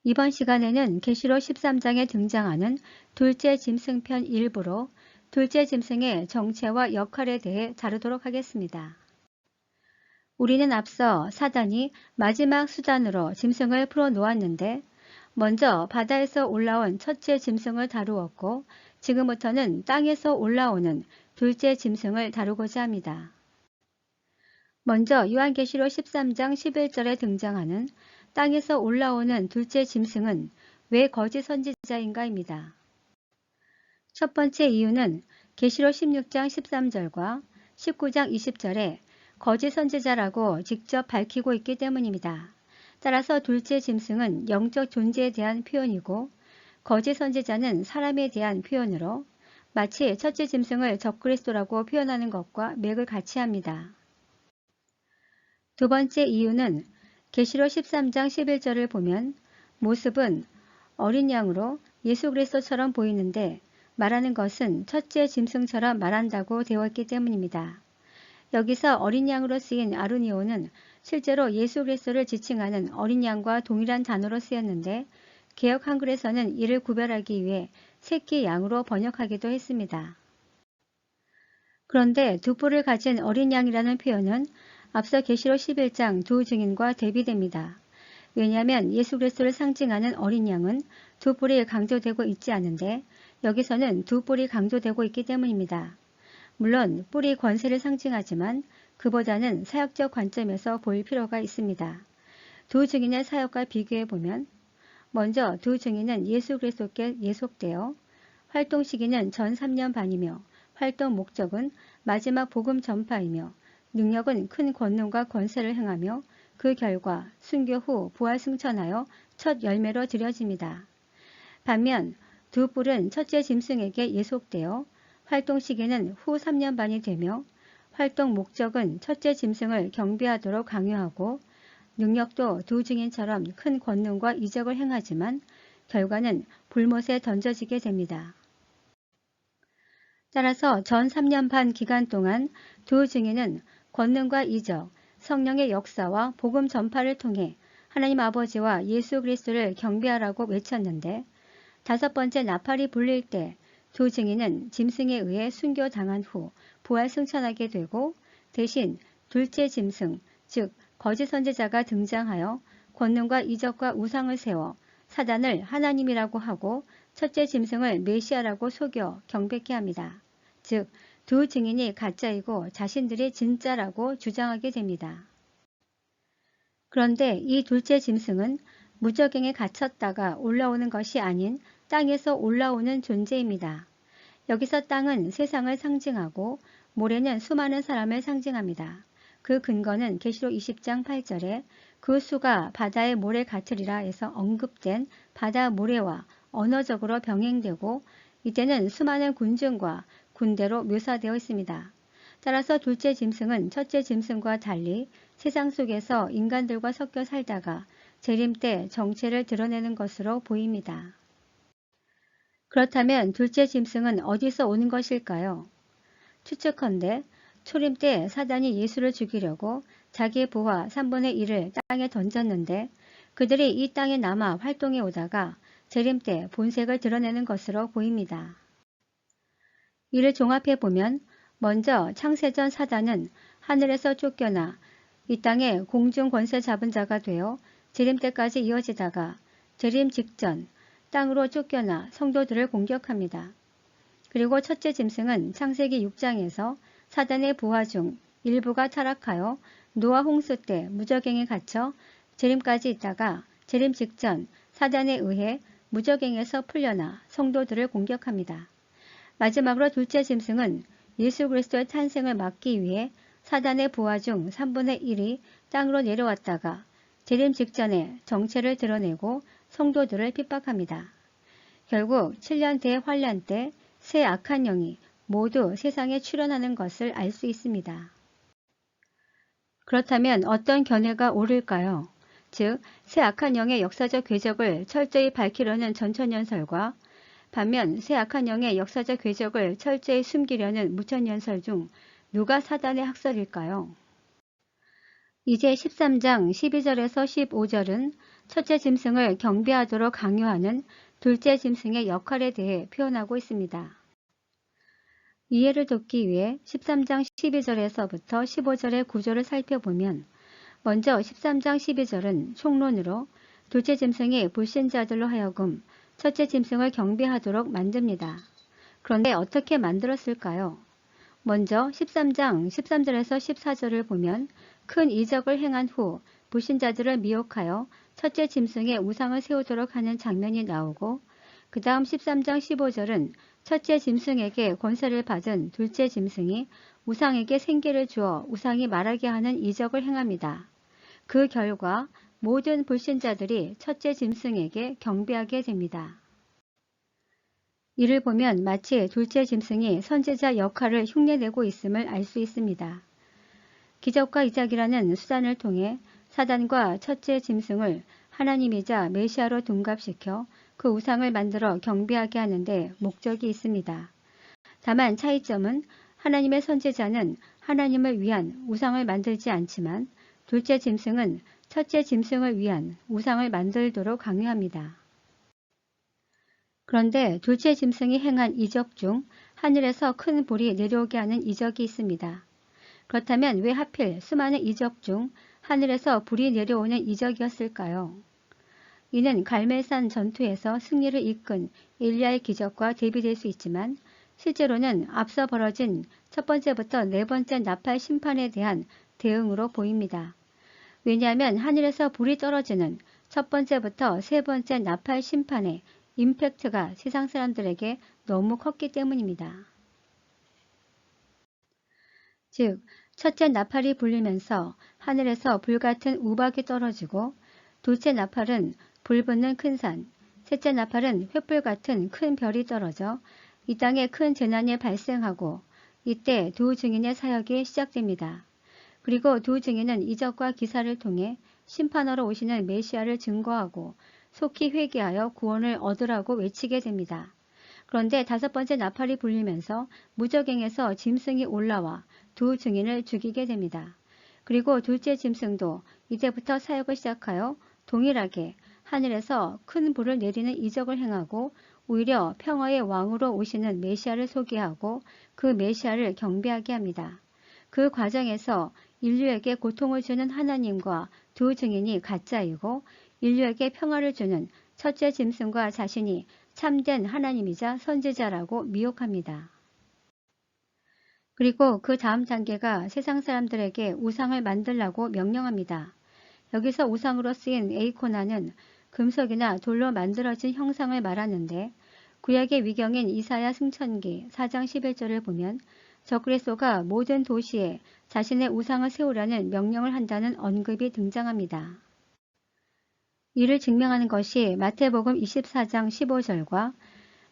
이번 시간에는 계시록 13장에 등장하는 둘째 짐승편 일부로 둘째 짐승의 정체와 역할에 대해 다루도록 하겠습니다. 우리는 앞서 사단이 마지막 수단으로 짐승을 풀어놓았는데 먼저 바다에서 올라온 첫째 짐승을 다루었고 지금부터는 땅에서 올라오는 둘째 짐승을 다루고자 합니다. 먼저 요한계시록 13장 11절에 등장하는 땅에서 올라오는 둘째 짐승은 왜 거짓 선지자인가입니다. 첫 번째 이유는 계시록 16장 13절과 19장 20절에 거짓 선지자라고 직접 밝히고 있기 때문입니다. 따라서 둘째 짐승은 영적 존재에 대한 표현이고 거짓 선지자는 사람에 대한 표현으로 마치 첫째 짐승을 적그리스도라고 표현하는 것과 맥을 같이 합니다. 두 번째 이유는 계시록 13장 11절을 보면 모습은 어린 양으로 예수 그리스도처럼 보이는데 말하는 것은 첫째 짐승처럼 말한다고 되어 있기 때문입니다. 여기서 어린 양으로 쓰인 아루니오는 실제로 예수 그리스도를 지칭하는 어린 양과 동일한 단어로 쓰였는데 개역 한글에서는 이를 구별하기 위해 새끼 양으로 번역하기도 했습니다. 그런데 두 뿔을 가진 어린 양이라는 표현은 앞서 계시록 11장 두 증인과 대비됩니다. 왜냐하면 예수 그리스도를 상징하는 어린 양은 두 뿔이 강조되고 있지 않은데 여기서는 두 뿔이 강조되고 있기 때문입니다. 물론 뿔이 권세를 상징하지만 그보다는 사역적 관점에서 볼 필요가 있습니다. 두 증인의 사역과 비교해보면 먼저 두 증인은 예수 그리스도께 예속되어 활동 시기는 전 3년 반이며 활동 목적은 마지막 복음 전파이며 능력은 큰 권능과 권세를 행하며 그 결과 순교 후 부활 승천하여 첫 열매로 드려집니다. 반면 두 뿔은 첫째 짐승에게 예속되어 활동 시기는 후 3년 반이 되며 활동 목적은 첫째 짐승을 경배하도록 강요하고 능력도 두 증인처럼 큰 권능과 이적을 행하지만 결과는 불못에 던져지게 됩니다. 따라서 전 3년 반 기간 동안 두 증인은 권능과 이적, 성령의 역사와 복음 전파를 통해 하나님 아버지와 예수 그리스도를 경배하라고 외쳤는데 다섯 번째 나팔이 불릴 때 두 증인은 짐승에 의해 순교당한 후 부활 승천하게 되고 대신 둘째 짐승, 즉 거짓 선지자가 등장하여 권능과 이적과 우상을 세워 사단을 하나님이라고 하고 첫째 짐승을 메시아라고 속여 경배케 합니다. 즉 두 증인이 가짜이고 자신들이 진짜라고 주장하게 됩니다. 그런데 이 둘째 짐승은 무저갱에 갇혔다가 올라오는 것이 아닌 땅에서 올라오는 존재입니다. 여기서 땅은 세상을 상징하고 모래는 수많은 사람을 상징합니다. 그 근거는 계시록 20장 8절에 그 수가 바다의 모래 같으리라 해서 언급된 바다 모래와 언어적으로 병행되고 이때는 수많은 군중과 군대로 묘사되어 있습니다. 따라서 둘째 짐승은 첫째 짐승과 달리 세상 속에서 인간들과 섞여 살다가 재림 때 정체를 드러내는 것으로 보입니다. 그렇다면 둘째 짐승은 어디서 오는 것일까요? 추측컨대 초림 때 사단이 예수를 죽이려고 자기의 부하 3분의 1을 땅에 던졌는데 그들이 이 땅에 남아 활동해 오다가 재림 때 본색을 드러내는 것으로 보입니다. 이를 종합해보면 먼저 창세전 사단은 하늘에서 쫓겨나 이 땅에 공중 권세 잡은 자가 되어 재림 때까지 이어지다가 재림 직전 땅으로 쫓겨나 성도들을 공격합니다. 그리고 첫째 짐승은 창세기 6장에서 사단의 부하 중 일부가 타락하여 노아 홍수 때 무저갱에 갇혀 재림까지 있다가 재림 직전 사단에 의해 무저갱에서 풀려나 성도들을 공격합니다. 마지막으로 둘째 짐승은 예수 그리스도의 탄생을 막기 위해 사단의 부하 중 3분의 1이 땅으로 내려왔다가 재림 직전에 정체를 드러내고 성도들을 핍박합니다. 결국 7년 대환란 때 새 악한 영이 모두 세상에 출현하는 것을 알 수 있습니다. 그렇다면 어떤 견해가 옳을까요? 즉, 새 악한 영의 역사적 궤적을 철저히 밝히려는 전천연설과 반면 새 악한 영의 역사적 궤적을 철저히 숨기려는 무천연설 중 누가 사단의 학설일까요? 이제 13장 12절에서 15절은 첫째 짐승을 경배하도록 강요하는 둘째 짐승의 역할에 대해 표현하고 있습니다. 이해를 돕기 위해 13장 12절에서부터 15절의 구조를 살펴보면 먼저 13장 12절은 총론으로 둘째 짐승이 불신자들로 하여금 첫째 짐승을 경배하도록 만듭니다. 그런데 어떻게 만들었을까요? 먼저 13장 13절에서 14절을 보면 큰 이적을 행한 후 불신자들을 미혹하여 첫째 짐승의 우상을 세우도록 하는 장면이 나오고, 그 다음 13장 15절은 첫째 짐승에게 권세를 받은 둘째 짐승이 우상에게 생기를 주어 우상이 말하게 하는 이적을 행합니다. 그 결과 모든 불신자들이 첫째 짐승에게 경배하게 됩니다. 이를 보면 마치 둘째 짐승이 선지자 역할을 흉내내고 있음을 알 수 있습니다. 기적과 이적이라는 수단을 통해 사단과 첫째 짐승을 하나님이자 메시아로 둔갑시켜 그 우상을 만들어 경배하게 하는데 목적이 있습니다. 다만 차이점은 하나님의 선지자는 하나님을 위한 우상을 만들지 않지만 둘째 짐승은 첫째 짐승을 위한 우상을 만들도록 강요합니다. 그런데 둘째 짐승이 행한 이적 중 하늘에서 큰 불이 내려오게 하는 이적이 있습니다. 그렇다면 왜 하필 수많은 이적 중 하늘에서 불이 내려오는 이적이었을까요? 이는 갈멜산 전투에서 승리를 이끈 엘리야의 기적과 대비될 수 있지만 실제로는 앞서 벌어진 첫 번째부터 네 번째 나팔 심판에 대한 대응으로 보입니다. 왜냐하면 하늘에서 불이 떨어지는 첫 번째부터 세 번째 나팔 심판의 임팩트가 세상 사람들에게 너무 컸기 때문입니다. 즉, 첫째 나팔이 불리면서 하늘에서 불같은 우박이 떨어지고, 둘째 나팔은 불붙는 큰 산, 셋째 나팔은 횃불 같은 큰 별이 떨어져 이 땅에 큰 재난이 발생하고, 이때 두 증인의 사역이 시작됩니다. 그리고 두 증인은 이적과 기사를 통해 심판하러 오시는 메시아를 증거하고 속히 회개하여 구원을 얻으라고 외치게 됩니다. 그런데 다섯 번째 나팔이 불리면서 무저갱에서 짐승이 올라와 두 증인을 죽이게 됩니다. 그리고 둘째 짐승도 이제부터 사역을 시작하여 동일하게 하늘에서 큰 불을 내리는 이적을 행하고 오히려 평화의 왕으로 오시는 메시아를 소개하고 그 메시아를 경배하게 합니다. 그 과정에서 인류에게 고통을 주는 하나님과 두 증인이 가짜이고 인류에게 평화를 주는 첫째 짐승과 자신이 참된 하나님이자 선지자라고 미혹합니다. 그리고 그 다음 단계가 세상 사람들에게 우상을 만들라고 명령합니다. 여기서 우상으로 쓰인 에이코나는 금속이나 돌로 만들어진 형상을 말하는데, 구약의 위경인 이사야 승천기 4장 11절을 보면 적그리스도가 모든 도시에 자신의 우상을 세우라는 명령을 한다는 언급이 등장합니다. 이를 증명하는 것이 마태복음 24장 15절과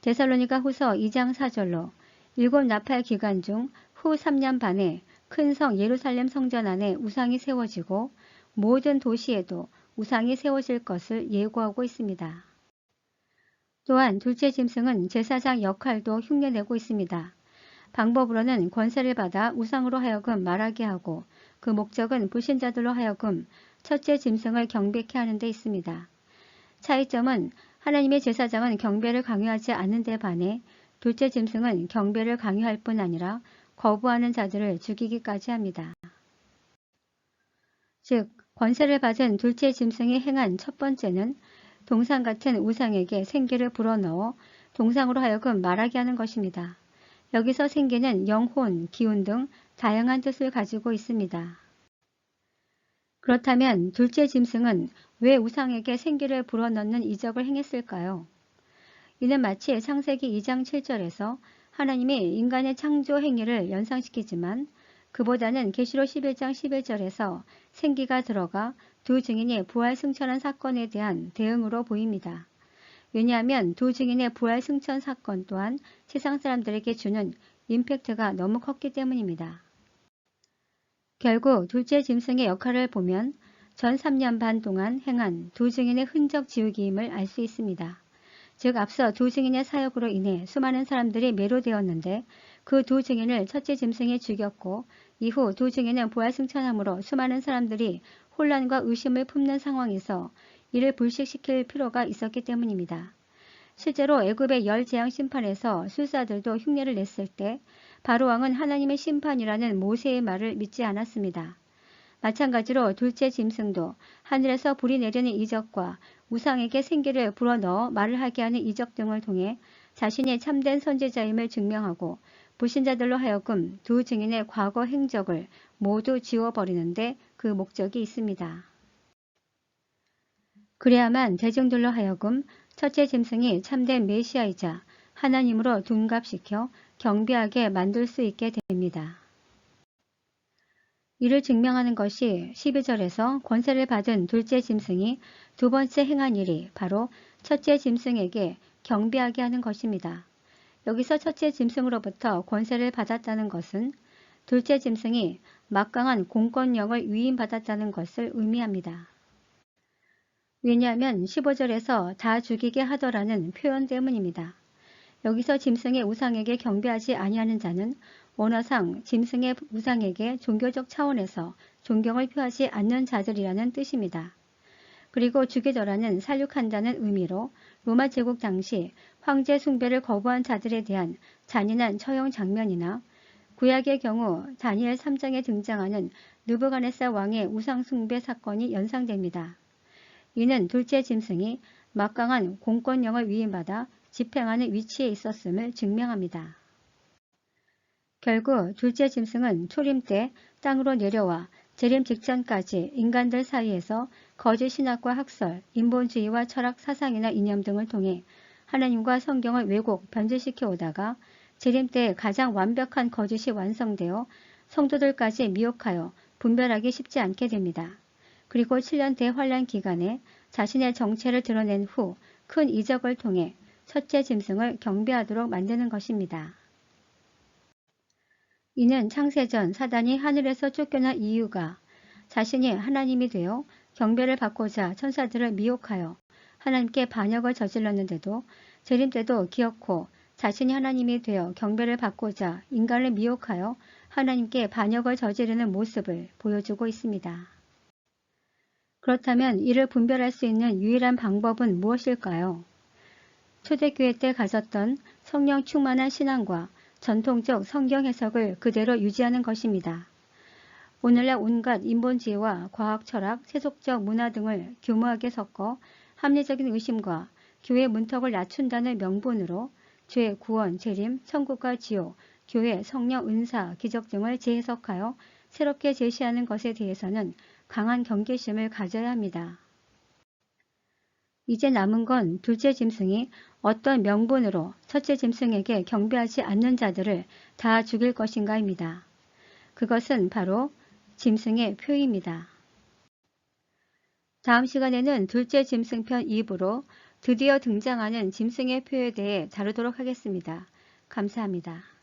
데살로니가 후서 2장 4절로 일곱 나팔 기간 중 후 3년 반에 큰 성 예루살렘 성전 안에 우상이 세워지고 모든 도시에도 우상이 세워질 것을 예고하고 있습니다. 또한 둘째 짐승은 제사장 역할도 흉내내고 있습니다. 방법으로는 권세를 받아 우상으로 하여금 말하게 하고, 그 목적은 불신자들로 하여금 첫째 짐승을 경배케 하는 데 있습니다. 차이점은 하나님의 제사장은 경배를 강요하지 않는 데 반해 둘째 짐승은 경배를 강요할 뿐 아니라 거부하는 자들을 죽이기까지 합니다. 즉, 권세를 받은 둘째 짐승이 행한 첫 번째는 동상 같은 우상에게 생기를 불어넣어 동상으로 하여금 말하게 하는 것입니다. 여기서 생기는 영혼, 기운 등 다양한 뜻을 가지고 있습니다. 그렇다면 둘째 짐승은 왜 우상에게 생기를 불어넣는 이적을 행했을까요? 이는 마치 창세기 2장 7절에서 하나님이 인간의 창조 행위를 연상시키지만, 그보다는 계시록 11장 11절에서 생기가 들어가 두 증인이 부활 승천한 사건에 대한 대응으로 보입니다. 왜냐하면 두 증인의 부활 승천 사건 또한 세상 사람들에게 주는 임팩트가 너무 컸기 때문입니다. 결국 둘째 짐승의 역할을 보면 전 3년 반 동안 행한 두 증인의 흔적 지우기임을 알 수 있습니다. 즉, 앞서 두 증인의 사역으로 인해 수많은 사람들이 매료되었는데 그 두 증인을 첫째 짐승이 죽였고, 이후 두 증인은 부활승천함으로 수많은 사람들이 혼란과 의심을 품는 상황에서 이를 불식시킬 필요가 있었기 때문입니다. 실제로 애굽의 열재앙 심판에서 술사들도 흉내를 냈을 때 바로왕은 하나님의 심판이라는 모세의 말을 믿지 않았습니다. 마찬가지로 둘째 짐승도 하늘에서 불이 내리는 이적과 우상에게 생기를 불어넣어 말을 하게 하는 이적 등을 통해 자신이 참된 선지자임을 증명하고 불신자들로 하여금 두 증인의 과거 행적을 모두 지워버리는데 그 목적이 있습니다. 그래야만 대중들로 하여금 첫째 짐승이 참된 메시아이자 하나님으로 둔갑시켜 경배하게 만들 수 있게 됩니다. 이를 증명하는 것이 12절에서 권세를 받은 둘째 짐승이 두 번째 행한 일이 바로 첫째 짐승에게 경배하게 하는 것입니다. 여기서 첫째 짐승으로부터 권세를 받았다는 것은 둘째 짐승이 막강한 공권력을 위임받았다는 것을 의미합니다. 왜냐하면 15절에서 다 죽이게 하더라는 표현 때문입니다. 여기서 짐승의 우상에게 경배하지 아니하는 자는 원어상 짐승의 우상에게 종교적 차원에서 존경을 표하지 않는 자들이라는 뜻입니다. 그리고 죽이더라는 살육한다는 의미로 로마 제국 당시 황제 숭배를 거부한 자들에 대한 잔인한 처형 장면이나 구약의 경우 다니엘 3장에 등장하는 느부갓네살 왕의 우상 숭배 사건이 연상됩니다. 이는 둘째 짐승이 막강한 공권력을 위임받아 집행하는 위치에 있었음을 증명합니다. 결국 둘째 짐승은 초림 때 땅으로 내려와 재림 직전까지 인간들 사이에서 거짓 신학과 학설, 인본주의와 철학 사상이나 이념 등을 통해 하나님과 성경을 왜곡, 변질시켜 오다가 재림 때 가장 완벽한 거짓이 완성되어 성도들까지 미혹하여 분별하기 쉽지 않게 됩니다. 그리고 7년 대환란 기간에 자신의 정체를 드러낸 후 큰 이적을 통해 첫째 짐승을 경배하도록 만드는 것입니다. 이는 창세전 사단이 하늘에서 쫓겨난 이유가 자신이 하나님이 되어 경배를 받고자 천사들을 미혹하여 하나님께 반역을 저질렀는데도 재림 때도 기어코 자신이 하나님이 되어 경배를 받고자 인간을 미혹하여 하나님께 반역을 저지르는 모습을 보여주고 있습니다. 그렇다면 이를 분별할 수 있는 유일한 방법은 무엇일까요? 초대교회 때 가졌던 성령 충만한 신앙과 전통적 성경 해석을 그대로 유지하는 것입니다. 오늘날 온갖 인본주의와 과학, 철학, 세속적 문화 등을 교묘하게 섞어 합리적인 의심과 교회 문턱을 낮춘다는 명분으로 죄, 구원, 재림, 천국과 지옥, 교회, 성령, 은사, 기적 등을 재해석하여 새롭게 제시하는 것에 대해서는 강한 경계심을 가져야 합니다. 이제 남은 건 둘째 짐승이 어떤 명분으로 첫째 짐승에게 경배하지 않는 자들을 다 죽일 것인가입니다. 그것은 바로 짐승의 표입니다. 다음 시간에는 둘째 짐승편 2부로 드디어 등장하는 짐승의 표에 대해 다루도록 하겠습니다. 감사합니다.